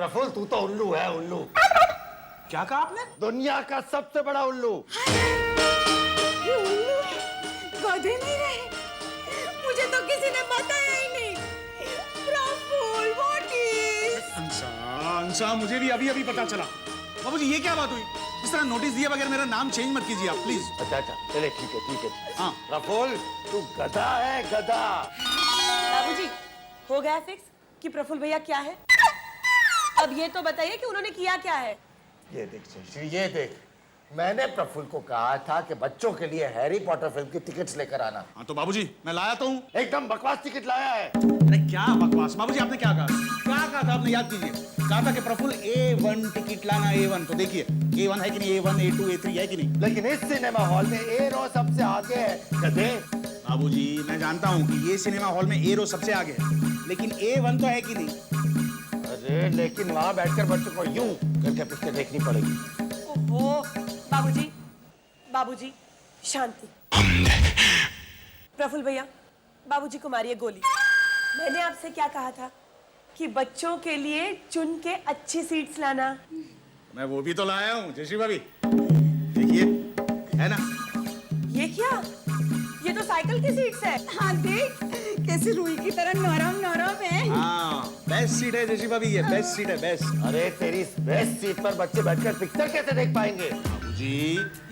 प्रफुल्ल तू तो उल्लू है, उल्लू। क्या कहा आपने? दुनिया का सबसे बड़ा उल्लू। ये उल्लू है, गधे नहीं रहे। मुझे तो किसी ने बताया ही नहीं। Praful, what is? अंसा, मुझे भी अभी अभी पता चला। बाबूजी ये क्या बात हुई? इस तरह नोटिस दिए बगैर मेरा नाम चेंज मत कीजिए आप प्लीज। अच्छा चले ठीक है। हाँ प्रफुल्ल तू गधा है, गधा। बाबूजी, हो गया फिक्स कि प्रफुल्ल भैया क्या है? अब ये तो बताइए कि उन्होंने किया क्या है? ये देख जयश्री, ये देख, मैंने प्रफुल्ल को कहा था कि बच्चों के लिए हैरी पॉटर फिल्म की टिकट्स लेकर आना। हाँ तो बाबूजी मैं लाया तो हूँ। एकदम बकवास टिकट लाया है। अरे क्या बकवास बाबूजी, आपने क्या कहा? क्या कहा था आपने? याद कीजिए। कहा था कि प्रफुल्ल A1 टिकट लाना, A1। तो देखिए A1 है कि नहीं, A1 A2 A3 है कि नहीं? लेकिन इस सिनेमा हॉल में ए रो सबसे आगे है, गधे। बाबूजी मैं जानता हूँ कि ये सिनेमा हॉल में A रो सबसे आगे है, लेकिन A1 तो है कि नहीं? अरे लेकिन वहां बैठकर बच्चों को यूं करके पिक्चर देखनी पड़ेगी। ओहो, बाबूजी, शांति। प्रफुल्ल भैया, बाबूजी को मारिए गोली। मैंने आपसे क्या कहा था कि बच्चों के लिए चुन के अच्छी सीट्स लाना। मैं वो भी तो लाया हूँ जयश्री भाभी, देखिए है ना। ये क्या? ये तो साइकिल की सीट्स है। हाँ देख, कैसे रुई की तरह नरम है। हाँ बेस्ट सीट है जयश्री भाभी, ये बेस्ट सीट है, बेस्ट। अरे तेरी बेस्ट सीट पर बच्चे बैठकर पिक्चर कैसे देख पाएंगे? जी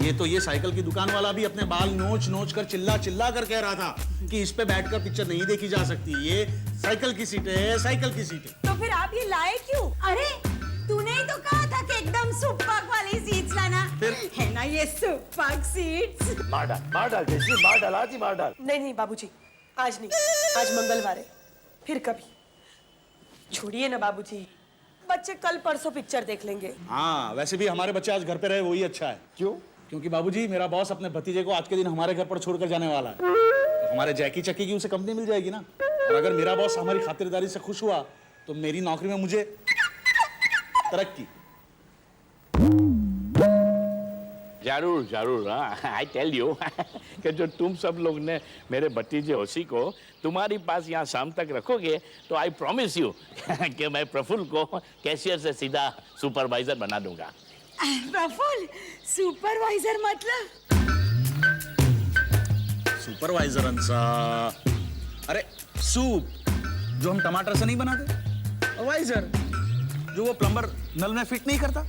ये तो ये साइकिल की दुकान वाला भी अपने बाल नोच कर चिल्ला कर कह रहा था कि इस पे बैठकर पिक्चर नहीं देखी जा सकती, ये साइकिल की सीट है, साइकिल की सीट है। तो फिर आप ये लाए क्यों? अरे तूने ही तो कहा था कि एकदम सुपर वाली सीट्स लाना। फिर है ना ये सुपर सीट्स। मार डाल जयश्री, मार डाल, आज ही मार डाल। नहीं बाबूजी, आज नहीं, आज मंगलवार है, फिर कभी। छोड़िए ना बाबूजी, बच्चे कल परसों पिक्चर देख लेंगे। हाँ वैसे भी हमारे बच्चे आज घर पे रहे वही अच्छा है। क्यों? क्योंकि बाबूजी मेरा बॉस अपने भतीजे को आज के दिन हमारे घर पर छोड़कर जाने वाला है। तो हमारे जैकी चक्की की उसे कंपनी मिल जाएगी ना, और अगर मेरा बॉस हमारी खातिरदारी से खुश हुआ तो मेरी नौकरी में मुझे तरक्की। जरूर हाँ, आई टेल यू कि जो तुम सब लोग ने मेरे भतीजे होशी को तुम्हारी पास यहाँ शाम तक रखोगे तो आई प्रॉमिस यू कि मैं प्रफुल्ल को कैशियर से सीधा सुपरवाइजर बना दूंगा। प्रफुल्ल, सुपरवाइजर मतलब? सुपरवाइजर अंसा, अरे सूप जो हम टमाटर से नहीं बनाते, और वाइजर जो वो प्लम्बर नल में फिट नहीं करता,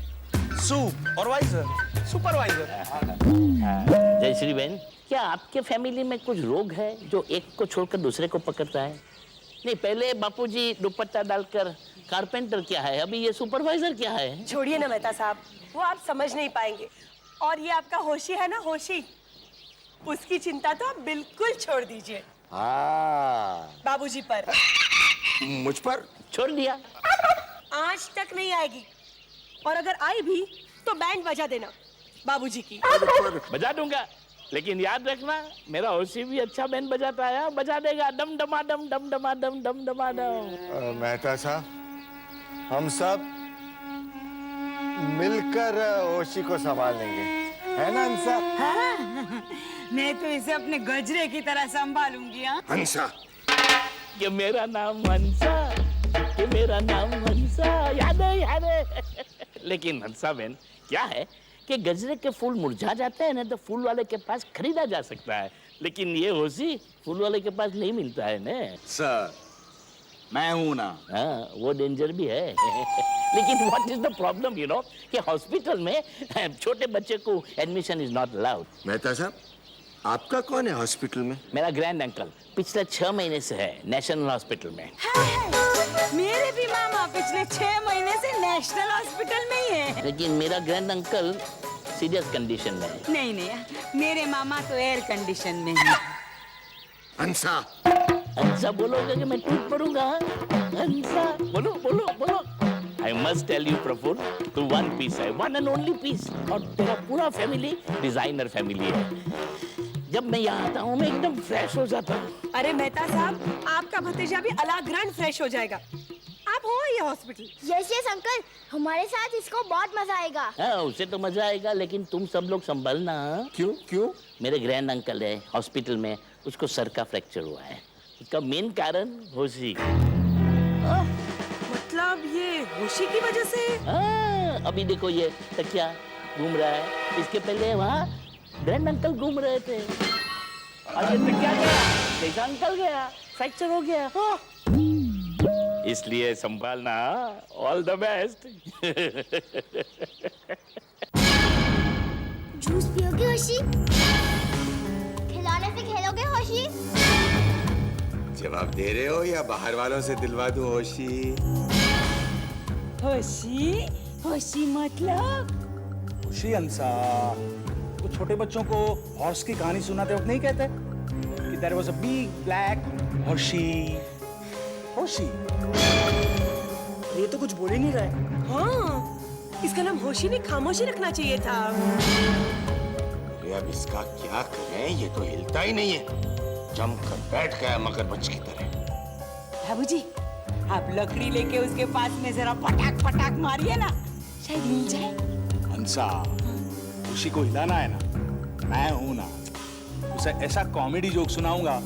सूप और वाइजर सुपरवाइजर। जयश्री बहन, क्या आपके फैमिली में कुछ रोग है जो एक को छोड़कर दूसरे को पकड़ता है? नहीं, पहले बापूजी दुपट्टा डालकर कारपेंटर क्या है, अभी ये सुपरवाइजर क्या है? छोड़िए ना मेहता साहब, वो आप समझ नहीं पाएंगे। और ये आपका होशी है ना, होशी, उसकी चिंता तो आप बिल्कुल छोड़ दीजिए। हाँ बाबूजी पर। मुझ पर छोड़ दिया। आज तक नहीं आएगी, और अगर आई भी तो बैंड बजा देना बाबूजी की। बजा दूंगा, लेकिन याद रखना मेरा होशी भी अच्छा बैंड बजाता है, बजा देगा डम डमा डम डम डमा डम डम डमा डम। मेहता साहब, हम सब मिलकर होशी को संभाल लेंगे, है ना हंसा? हाँ, मैं तो इसे अपने गजरे की तरह संभालूंगी। हाँ हंसा, कि मेरा नाम हंसा, कि मेरा नाम हंसा, याद है। लेकिन हंसा बहन, क्या है कि गजरे के फूल मुरझा जाते हैं ना तो फूल वाले के पास खरीदा जा सकता है, लेकिन ये होशी फूल वाले के पास नहीं मिलता है ना। सर मैं हूं ना। हाँ, वो डेंजर भी है। लेकिन what is the problem you know कि हॉस्पिटल में छोटे बच्चे को admission is not allowed. Mehta साहब, आपका कौन है हॉस्पिटल में? मेरा ग्रैंड अंकल पिछले 6 महीने से है नेशनल हॉस्पिटल में। मेरे भी मामा पिछले 6 महीने से नेशनल हॉस्पिटल में ही है। लेकिन मेरा ग्रैंड अंकल सीरियस कंडीशन में है। नहीं, मेरे मामा तो एयर कंडीशन में है। हंसा, हंसा बोलोगे कि मैं टूट पड़ूंगा? हंसा बोलो। I must tell you Praful, तू वन पीस है, वन एंड ओनली पीस, और तेरा पूरा फैमिली डिजाइनर फैमिली है। जब मैं यहाँ आता हूँ मैं एकदम फ्रेश हो जाता हूँ। अरे मेहता साहब, आपका भतीजा भी अलाग्रांड फ्रेश हो जाएगा। आप हो ये हॉस्पिटल। यस अंकल, हमारे साथ इसको बहुत मजा आएगा। हाँ, उसे तो मजा आएगा, लेकिन तुम सब लोग संभलना। क्यों? मेरे ग्रैंड अंकल है हॉस्पिटल में, उसको सर का फ्रैक्चर हुआ है। उसका मेन कारण होशी। मतलब मतलब ये होशी की वजह से? हाँ, अभी देखो ये तकिया घूम रहा है, इसके पहले वहाँ ग्रैंड अंकल घूम रहे थे और ये तकिया गया, जैसा अंकल गया फ्रैक्चर हो गया। हाँ। इसलिए संभालना। All the best. जूस पियोगे होशी? खिलौने से खेलोगे होशी? जवाब दे रहे हो या बाहर वालों से दिलवा दूं होशी? होशी होशी मतलब खुशी अंसा, वो छोटे बच्चों को हॉर्स की कहानी सुनाते वक्त नहीं कहते कि there was a big black horsey? Hoshi. ये तो कुछ बोल ही नहीं रहा है। हाँ, इसका नाम होशी नहीं खामोशी रखना चाहिए था। अरे अब इसका क्या करें, ये तो हिलता ही नहीं है, जमकर बैठ गया मगरमच्छ की तरह। बाबूजी, आप लकड़ी लेके उसके पास में जरा पटाक पटाक मारिए ना, शायद हिल जाए। अंसा, खुशी को हिलाना है ना, मैं हूं ना। उसे ऐसा कॉमेडी जोक सुनाऊंगा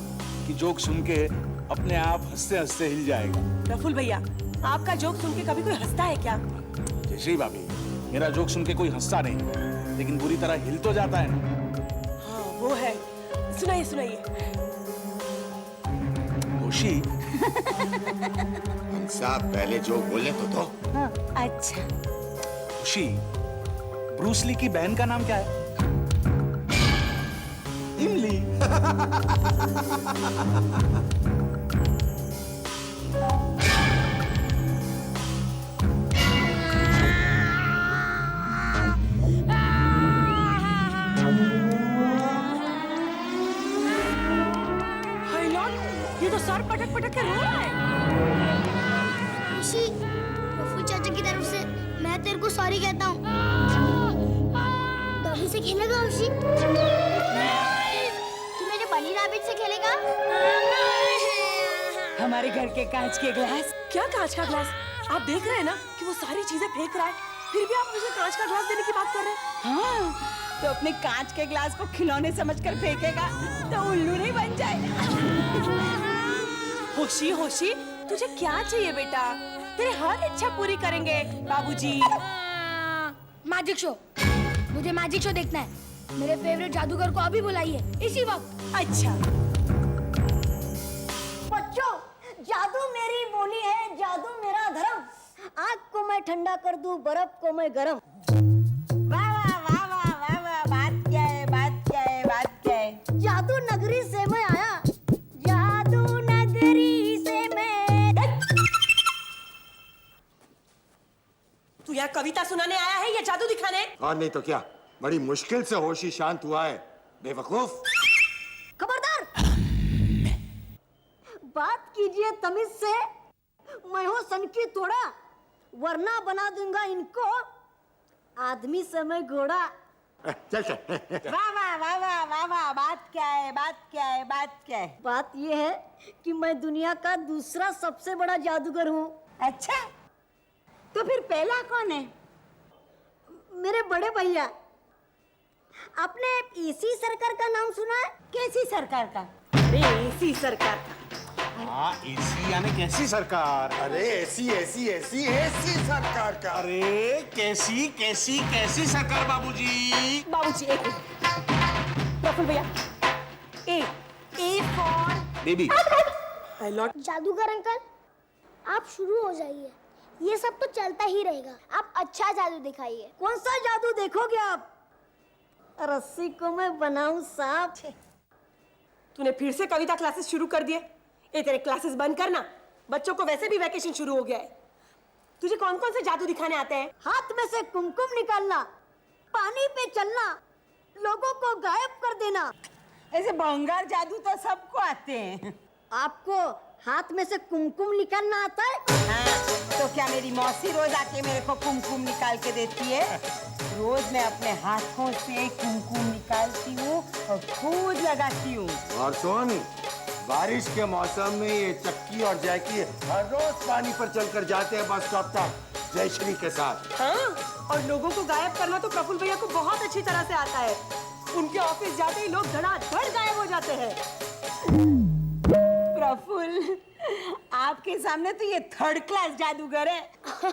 कि जोक सुन के अपने आप हंसते हंसते हिल जाएगा। प्रफुल्ल भैया, आपका जोक सुन के कभी कोई हंसता है क्या? जयश्री भाभी, मेरा जोक सुन के कोई हंसता नहीं, लेकिन बुरी तरह हिल तो जाता है ना। हाँ, वो है। सुनाइए सुनाइए। होशी। साहब पहले जो बोले तो दो। हाँ, अच्छा। खुशी, ब्रूस ली की बहन का नाम क्या है? इमली। हाय लॉर्ड, ये तो सर पटक पटक के रो रहा है। होशी, प्रफुल्ल चाचा की तरफ से मैं तेरे को सॉरी कहता हूँ। डॉगी से खेलेगा होशी? तू मेरे बनी रैबिट से खेलेगा? हमारे घर के कांच के ग्लास। क्या कांच का ग्लास? आप देख रहे हैं ना कि वो सारी चीजें फेंक रहा है, फिर भी आप मुझे कांच का ग्लास देने की बात कर रहे हैं। हाँ, तो अपने कांच के ग्लास को खिलौने समझकर फेंकेगा तो उल्लू नहीं बन जाएगा। होशी होशी, तुझे क्या चाहिए बेटा? तेरे हर इच्छा पूरी करेंगे बाबूजी। मैजिक शो, मुझे मैजिक शो देखना है। मेरे फेवरेट जादूगर को अभी बुलाइए, इसी वक्त। अच्छा। बच्चों, जादू मेरी बोली है, जादू मेरा धर्म। आग को मैं ठंडा कर दूं, बर्फ को मैं गरम। वाह वाह वाह वाह वाह वाह, बात क्या है, बात क्या है, बात क्या है? जादू नगरी से मैं आया, जादू नगरी से मैं। तू यहाँ कविता सुनाने आया है या जादू दिखाने? और नहीं तो क्या, बड़ी मुश्किल से होशी शांत हुआ है, बेवकूफ। खबरदार, बात कीजिए तमीज से। मैं हूँ सनकी थोड़ा, वरना बना दूंगा इनको आदमी से मैं घोड़ा। चल चल। वाह वाह वाह वाह वाह वाह, बात क्या है, बात क्या है, बात क्या है? बात ये है कि मैं दुनिया का दूसरा सबसे बड़ा जादूगर हूँ। अच्छा, तो फिर पहला कौन है? मेरे बड़े भैया। आपने इसी सरकार का नाम सुना है? कैसी सरकार का? अरे इसी सरकार का। हाँ, एसी यानी कैसी सरकार? अरे ऐसी ऐसी ऐसी ऐसी सरकार का। अरे कैसी कैसी कैसी सरकार बाबूजी? बाबूजी एक मिनट। प्रफुल्ल भैया, A for baby. Hi Lord. जादूगर अंकल, आप शुरू हो जाइए। ये सब तो चलता ही रहेगा। आप अच्छा जादू दिखाइए। कौन सा जादू देखोगे आप? रस्सी को मैं बनाऊं सांप। तूने फिर से कविता क्लासेस शुरू कर दिए। ए तेरे क्लासेस बंद करना, बच्चों को वैसे भी वैकेशन शुरू हो गया है। तुझे कौन कौन से जादू दिखाने आते हैं? हाथ में से कुमकुम निकालना, पानी पे चलना, लोगों को गायब कर देना। ऐसे भंगार जादू तो सबको आते हैं। आपको हाथ में से कुमकुम निकालना आता है? हाँ, तो क्या मेरी मौसी रोज आके मेरे को कुमकुम निकाल के देती है? रोज मैं अपने हाथों से कुमकुम निकालती हूँ और खुद लगाती हूँ। और सुन, बारिश के मौसम में ये चक्की और जैकी हर रोज पानी पर चलकर जाते हैं बस स्टॉप तक जयश्री के साथ। हाँ, और लोगों को गायब करना तो प्रफुल्ल भैया को बहुत अच्छी तरह से आता है। उनके ऑफिस जाते ही लोग धड़ाधड़ गायब हो जाते हैं। प्रफुल्ल, आपके सामने तो ये थर्ड क्लास जादूगर है। अरे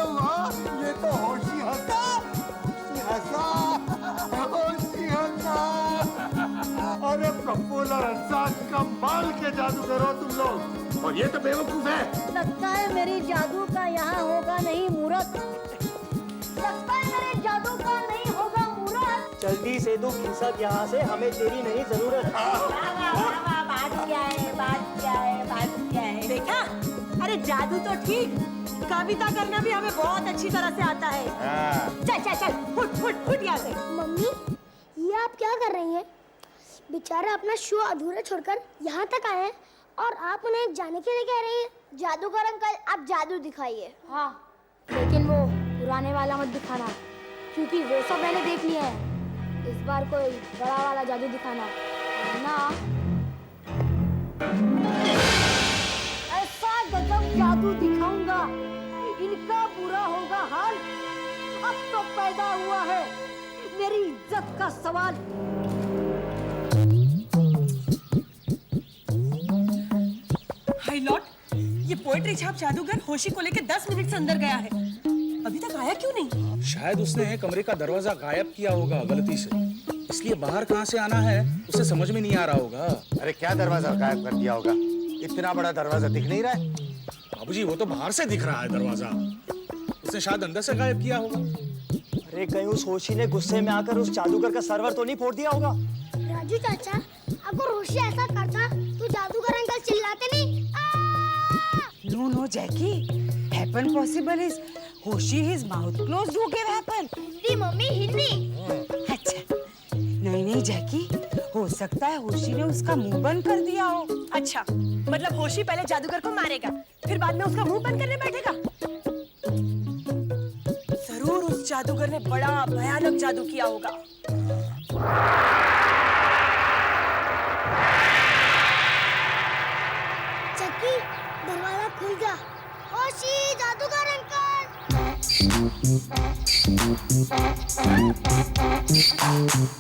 वाह, ये तो होशी हंसा, होशी हंसा। अरे प्रफुल्ल और हंसा, कमाल के जादूगर हो तुम लोग। और ये तो बेवकूफ है। लगता है मेरी जादू का यहाँ होगा नहीं मुहूर्त। लगता है मेरे जादू का नहीं होगा मुहूर्त। जल्दी से तू खिसक यहाँ से, हमें तेरी नहीं जरूरत। बात क्या है, बात क्या है, बात क्या है? देखा? अरे जादू तो ठीक, कविता करना भी हमें बहुत अच्छी तरह से आता है। चल चल चल, फुट फुट फुट यहाँ से। मम्मी, ये आप क्या कर रही हैं? बेचारा अपना शो अधूरा छोड़कर यहाँ तक आए हैं और आप उन्हें जाने के लिए कह रही हैं? जादूगर अंकल, आप जादू दिखाइए। हाँ, लेकिन वो पुराने वाला मत दिखाना, क्योंकि वो सब मैंने देख लिया है। इस बार कोई बड़ा वाला जादू दिखाना, वरना ऐसा गजब जादू दिखाऊंगा, इनका बुरा होगा हाल। अब तो पैदा हुआ है मेरी इज्जत का सवाल। हाय लॉर्ड, ये पोएट्री छाप जादूगर होशी को लेकर 10 मिनट से अंदर गया है, अभी तक आया क्यों नहीं? शायद उसने कमरे का दरवाजा गायब किया होगा गलती से, इसलिए बाहर कहाँ से आना है उसे समझ में नहीं आ रहा होगा। अरे क्या दरवाजा गायब कर दिया होगा? इतना बड़ा दरवाजा दिख नहीं रहा है। बाबूजी, वो तो बाहर से दिख रहा है दरवाजा, उसने शायद अंदर से गायब किया होगा। अरे कहीं उस होशी ने गुस्से में आकर उस जादूगर का सर्वर तो नहीं फोड़ दिया होगा? राजू चाचा, अगर होशी ऐसा करता तो जादूगर अंकल चिल्लाते नहीं? No no Jackie, happen possible is Hoshi his mouth closed, वो can happen? Hindi mummy, Hindi. अच्छा, नहीं नहीं जैकी, हो सकता है होशी ने उसका मुंह बंद कर दिया हो। अच्छा, मतलब होशी पहले जादूगर को मारेगा, फिर बाद में उसका मुंह बंद करने बैठेगा। जरूर उस जादूगर ने बड़ा भयानक जादू किया होगा। चक्की, दरवाजा खुल गया। होशी, जादूगर अंकल।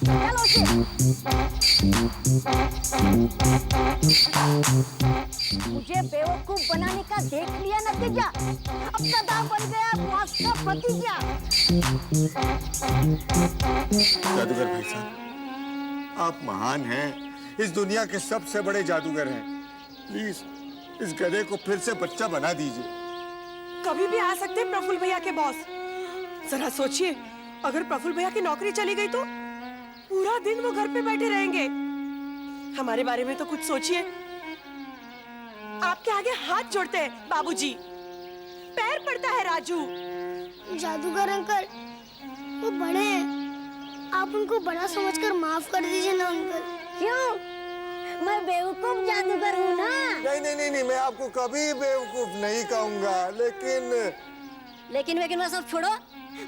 चलो से। मुझे बेवकूफ बनाने का देख लिया नतीजा। अब सदा बन गया बॉस का भतीजा। जादूगर भाई साहब, आप महान हैं, इस दुनिया के सबसे बड़े जादूगर हैं। प्लीज इस गधे को फिर से बच्चा बना दीजिए। कभी भी आ सकते हैं प्रफुल्ल भैया के बॉस। जरा सोचिए, अगर प्रफुल्ल भैया की नौकरी चली गई तो पूरा दिन वो घर पे बैठे रहेंगे। हमारे बारे में तो कुछ सोचिए। आपके आगे हाथ जोड़ते हैं बाबूजी, पैर पड़ता है राजू। जादूगर अंकल, वो बड़े हैं, आप उनको बड़ा समझकर माफ कर दीजिए ना अंकल। क्यों? मैं बेवकूफ जादूगर हूँ ना। नहीं, मैं आपको कभी बेवकूफ नहीं कहूंगा, लेकिन वह सब छोड़ो,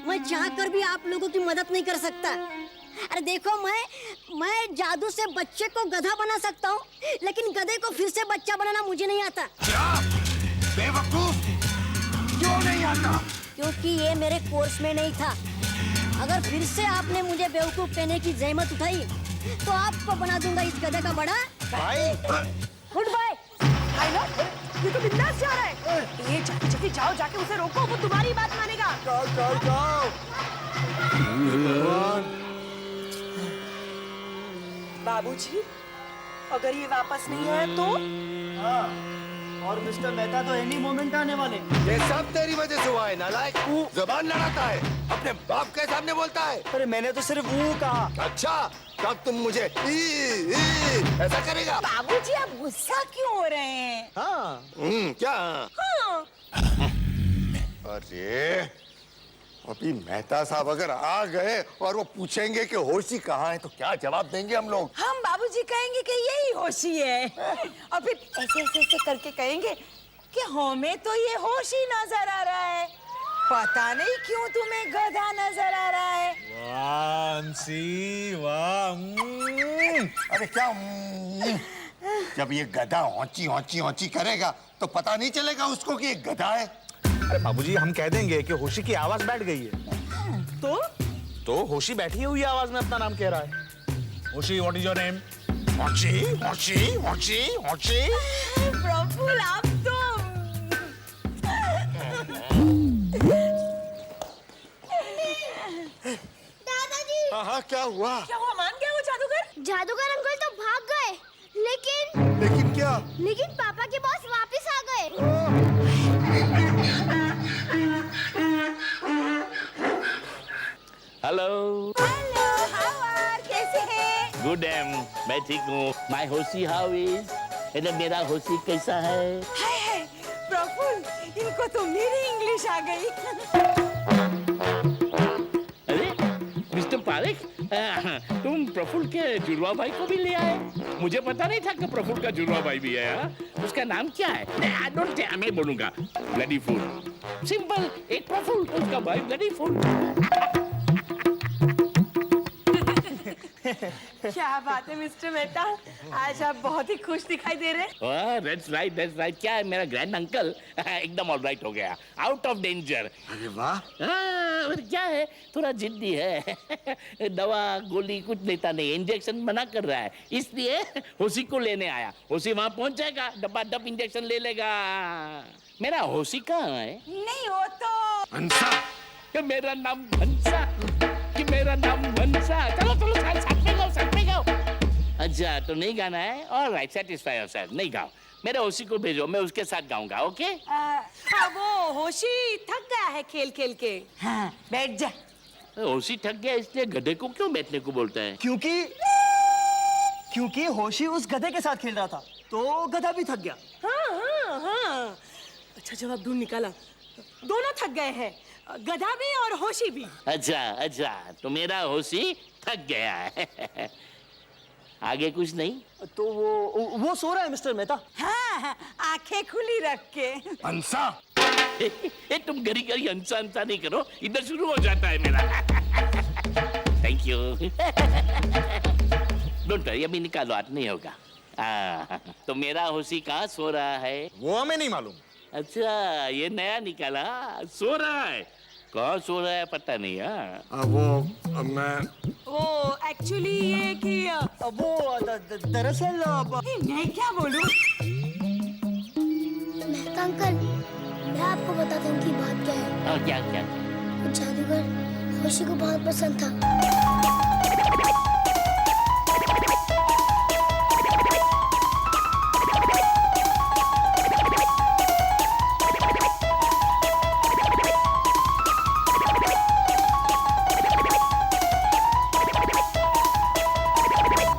मैं चाहकर भी आप लोगों की मदद नहीं कर सकता। अरे देखो, मैं जादू से बच्चे को गधा बना सकता हूँ, लेकिन गधे को फिर से बच्चा बनाना मुझे नहीं आता। क्या? बेवकूफ? क्यों नहीं आता? क्योंकि ये मेरे कोर्स में नहीं था। अगर फिर से आपने मुझे बेवकूफ कहने की जहमत उठाई तो आपको बना दूंगा इस गधे का बड़ा भाई। Good bye. ये तो बिंदास जा रहा है। ये जल्दी जाओ, जाके उसे रोको, वो तुम्हारी बात मानेगा। जाओ। बाबूजी, अगर ये वापस नहीं आया तो? और मिस्टर मेहता तो एनी मोमेंट आने वाले। ये सब तेरी वजह से हुआ है नालायक। जुबान लड़ाता है, अपने बाप के सामने बोलता है। अरे मैंने तो सिर्फ वो कहा। अच्छा, तब तुम मुझे ऐसा करेगा? बाबूजी, आप गुस्सा क्यों हो रहे हैं? हाँ। क्या? हाँ। अरे अभी मेहता साहब अगर आ गए और वो पूछेंगे कि होशी कहाँ है तो क्या जवाब देंगे हम लोग? हम बाबूजी कहेंगे कि यही होशी है, और फिर ऐसे करके कहेंगे कि हमें तो ये होशी नजर आ रहा है, पता नहीं क्यों तुम्हें गधा नजर आ रहा है। अरे क्या? जब ये गधा औंची करेगा तो पता नहीं चलेगा उसको कि ये गधा है। अरे बाबूजी, हम कह देंगे कि होशी की आवाज बैठ गई है। तो होशी बैठी हुई आवाज में अपना नाम कह रहा है। Hoshi, what is your name? Praful आप तो दादाजी हाँ क्या हुआ? क्या हुआ? मान गया वो जादूगर? जादूगर अंकल तो भाग गए, लेकिन लेकिन क्या? लेकिन पापा के बॉस वापस आ गए। Hello hello, how are? कैसे हैं? गुड एम, मैं ठीक हूँ। My Hoshi how is? मेरा होशी कैसा है? हाय प्रफुल्ल, इनको तो मेरी इंग्लिश आ गई। अरे मिस्टर पारेख, तुम प्रफुल्ल के जुड़वा भाई को भी ले आए? मुझे पता नहीं था कि प्रफुल्ल का जुड़वा भाई भी है। उसका नाम क्या है? आई डोंट केयर, मैं बोलूंगा ब्लडी फूल। सिंपल, एक प्रफुल्ल, उसका भाई ब्लडी फूल। क्या बात है मिस्टर मेहता, आज आप बहुत ही खुश दिखाई दे रहे हैं। That's right, that's right. क्या है, मेरा ग्रैंड अंकल एकदम ऑलराइट हो गया, आउट ऑफ डेंजर। अरे वाह। और क्या है, थोड़ा जिद्दी है। दवा गोली कुछ लेता नहीं, इंजेक्शन मना कर रहा है, इसलिए होशी को लेने आया। होशी वहां पहुंच जाएगा, डब्बा डब इंजेक्शन ले लेगा। मेरा होशी कहाँ है? नहीं वो तो हंसा। मेरा नाम हंसा, कि मेरा नाम हंसा। चलो चलो साथ में गाओ, साथ में गाओ। अच्छा तो नहीं गाना है? ऑलराइट, सेटिस्फाई योरसेल्फ, नहीं गाओ। मेरे होशी को भेजो, मैं उसके साथ गाऊंगा। ओके? वो होशी थक गया है खेल खेल के। हाँ, बैठ जा। होशी थक गया, इसलिए गधे को क्यों बैठने को बोलता है? क्योंकि होशी उस गधे के साथ खेल रहा था, तो गधा भी थक गया। हाँ। अच्छा जवाब ढूंढ निकाला, दोनों थक गए हैं, गधा भी और होशी भी। अच्छा, तो मेरा होशी थक गया है। आगे कुछ नहीं? तो वो सो रहा है मिस्टर मेहता। हाँ, आंखें खुली रख के। हंसा। तुम गरी गरी हंसा हंसा नहीं करो, इधर शुरू हो जाता है मेरा। Thank you. डोंट वरी, अभी निकालो, आज नहीं होगा। तो मेरा होशी कहाँ सो रहा है? वो हमें नहीं मालूम। अच्छा, ये नया निकाला, सो रहा है। कहाँ सो रहा है पता नहीं। वो एक्चुअली ये कि वो दरअसल मैं क्या बोलूं? मेहता अंकल, मैं आपको बताता हूँ कि बात क्या है। क्या? वो जादूगर होशी को बहुत पसंद था।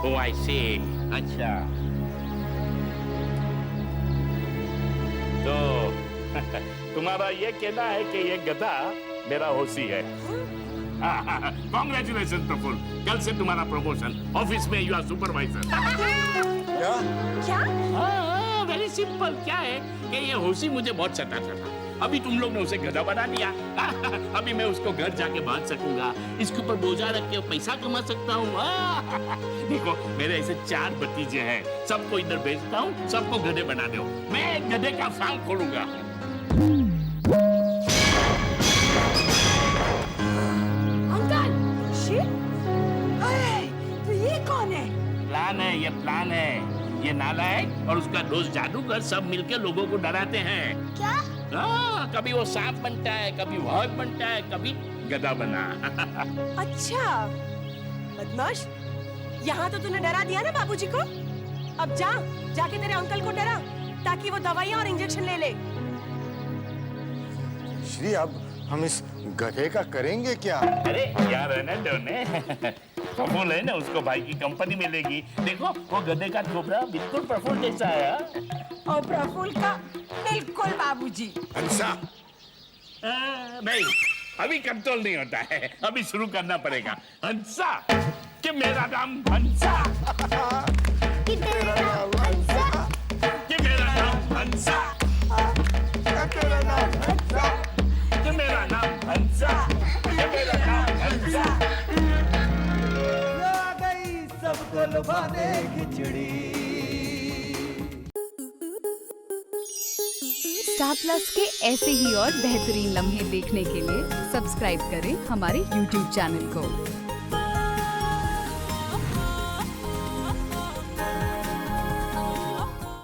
Oh, I see. अच्छा। तो तुम्हारा ये कहना है कि ये गधा मेरा होशी है। Congratulations प्रफुल्ल, कल से तुम्हारा प्रमोशन, ऑफिस में यू आर सुपरवाइजर। क्या? हाँ, वेरी सिंपल। क्या है कि ये होशी मुझे बहुत सताता था, अभी तुम लोग ने उसे गधा बना दिया। अभी मैं उसको घर जाके बांध सकूंगा, इसके ऊपर बोझा रख के पैसा कमा सकता हूँ। देखो मेरे ऐसे 4 भतीजे हैं, सबको इधर भेजता हूँ, सबको गधे बना दो। मैं एक गधे का फार्म खोलूंगा। अंकल, तो ये कौन है? प्लान है। ये नालायक और उसका दोस्त जादूगर सब मिलके लोगों को डराते हैं। क्या? हाँ, कभी वो सांप बनता है, कभी वाघ बनता है, कभी गधा बना। अच्छा बदमाश, यहाँ तो तूने डरा दिया ना बाबूजी को। अब जाके तेरे अंकल को डरा, ताकि वो दवाइयाँ और इंजेक्शन ले ले। श्री, अब हम इस गधे का करेंगे क्या? अरे यार रहने दो ने। प्रफुल्ल है ना, उसको भाई की कंपनी मिलेगी। देखो वो गधे का खोपड़ा बिल्कुल प्रफुल्ल जैसा है। और प्रफुल्ल का बिल्कुल बाबूजी। हंसा। नहीं, अभी कंट्रोल नहीं होता है, अभी शुरू करना पड़ेगा। हंसा, कि मेरा नाम हंसा, कि तेरा नाम हंसा, कि मेरा नाम हंसा, तेरा नाम हंसा, कि मेरा नाम हंसा, कि मेरा नाम हंसा। आ गई सबको लुभाने खिचड़ी। स्टार प्लस के ऐसे ही और बेहतरीन लम्हे देखने के लिए सब्सक्राइब करें हमारे YouTube चैनल को।